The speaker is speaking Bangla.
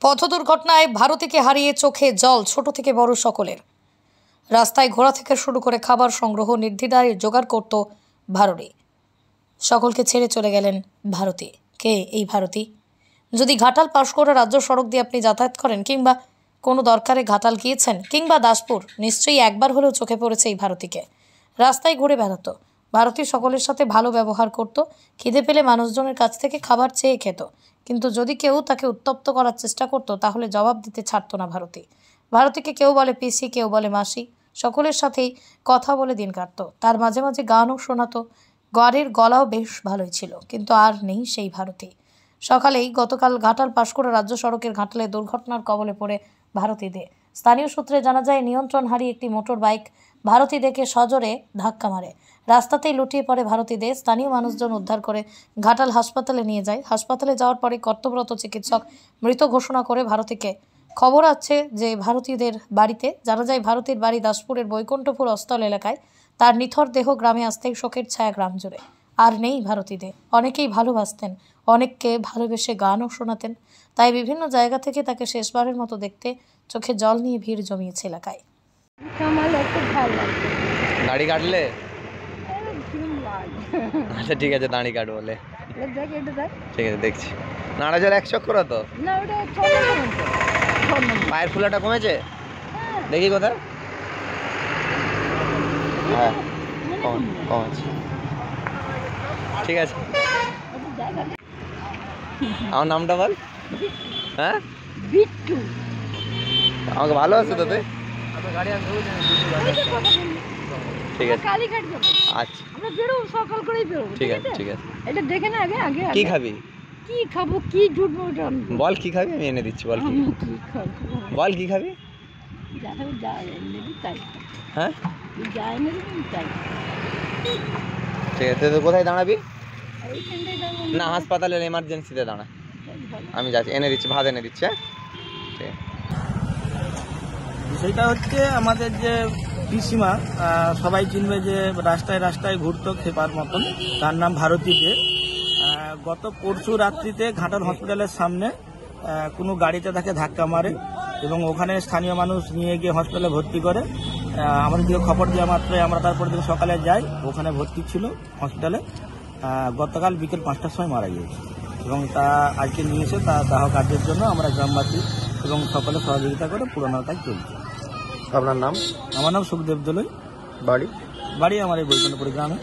পথ দুর্ঘটনায় ভারতীকে হারিয়ে চোখে জল ছোট থেকে বড় সকলের। রাস্তায় ঘোরা থেকে শুরু করে খাবার সংগ্রহ নির্দ্বিধায় জোগাড় করত ভারতী। সকলকে ছেড়ে চলে গেলেন ভারতী। কে এই ভারতী? যদি ঘাটাল পাঁশকুড়া রাজ্য সড়ক দিয়ে আপনি যাতায়াত করেন কিংবা কোনো দরকারে ঘাটাল গিয়েছেন কিংবা দাসপুর, নিশ্চয়ই একবার হলেও চোখে পড়েছে এই ভারতীকে। রাস্তায় ঘুরে বেড়াতো ভারতী, সকলের সাথে ভালো ব্যবহার করত, খিদে পেলে মানুষজনের কাছ থেকে খাবার চেয়ে খেত। কিন্তু যদি কেউ তাকে উত্তপ্ত করার চেষ্টা করত তাহলে জবাব দিতে ছাড়ত না ভারতী। ভারতীকে কেউ বলে পিসি, কেউ বলে মাসি, সকলের সাথেই কথা বলে দিন কাটত। তার মাঝে মাঝে গানও শোনাতো। গাড়ির গলাও বেশ ভালোই ছিল, কিন্তু আর নেই সেই ভারতী। সকালেই গতকাল ঘাটাল পাঁশকুড়া রাজ্য সড়কের ঘাটালে দুর্ঘটনার কবলে পড়ে ভারতী দে। স্থানীয় সূত্রে জানা যায়, নিয়ন্ত্রণ হারিয়ে একটি মোটর বাইক ভারতী দেকে সজোরে ধাক্কা মারে। রাস্তাতেই লুটিয়ে পড়ে ভারতী দে। স্থানীয় মানুষজন উদ্ধার করে ঘাটাল হাসপাতালে নিয়ে যায়। হাসপাতালে যাওয়ার পরে কর্তব্যরত চিকিৎসক মৃত ঘোষণা করে ভারতীকে। খবর আছে যে ভারতীদের বাড়িতে, জানা যায় ভারতীর বাড়ি দাসপুরের বৈকুণ্ঠপুর অস্তল এলাকায়। তার নিথর দেহ গ্রামে আসতেই শোকের ছায়া গ্রাম জুড়ে। আর নেই ভারতী দে। অনেকেই ভালোবাসতেন, অনেককে ভালোবেসে গানও শোনাতেন। তাই বিভিন্ন জায়গা থেকে তাকে শেষবারের মতো দেখতে চোখে জল নিয়ে ভিড় জমিয়েছে এলাকায়। দাড়ি কাটলে? আচ্ছা ঠিক আছে, দাড়ি কাট বলে। ঠিক আছে, দেখছি। নাড়া জল 1 চক্কর তো পায়ের ফুলাটা কমেছে, দেখি কোথায়। হ্যাঁ কমেছে, ঠিক আছে। আমার নামটা বল। হ্যাঁ বিট্টু। আমাকে ভালো আছে তো তুই? ঠিক আছে, আচ্ছা ঠিক আছে ঠিক আছে। এটা দেখে না আগে আগে কি খাবি? কি খাবো, কি জুটবো ওটা বল। কি খাবি? আমি এনে দিচ্ছি। বল কি বল, কি খাবি? হ্যাঁ ঠিক আছে। তো কোথায় দাঁড়াবি? না, হাসপাতালের এমার্জেন্সিতে দাঁড়া। আমি যাচ্ছি, এনে দিচ্ছি, ভাত এনে দিচ্ছি। হ্যাঁ, বিষয়টা হচ্ছে আমাদের যে পিসিমা, সবাই চিনবে, যে রাস্তায় রাস্তায় ঘুরতো খেপার মতন, তার নাম ভারতী দে। গত পরশু রাত্রিতে ঘাটাল হসপিটালের সামনে কোনো গাড়িতে তাকে ধাক্কা মারে এবং ওখানে স্থানীয় মানুষ নিয়ে গিয়ে হসপিটালে ভর্তি করে। আমাদের দিকে খবর দেওয়া মাত্রই আমরা তারপর দিন সকালে যাই, ওখানে ভর্তি ছিল হসপিটালে। গতকাল বিকেল 5টার সময় মারা গিয়েছে এবং তা আজকে নিয়েছে তার দাহ কার্যের জন্য। আমরা গ্রামবাসী এবং সকলে সহযোগিতা করে পুরোনো কাজ চলছে। আপনার নাম? আমার নাম সুখদেব দলুই। বাড়ি? বাড়ি আমার এই বৈকুণ্ঠপুর গ্রামে।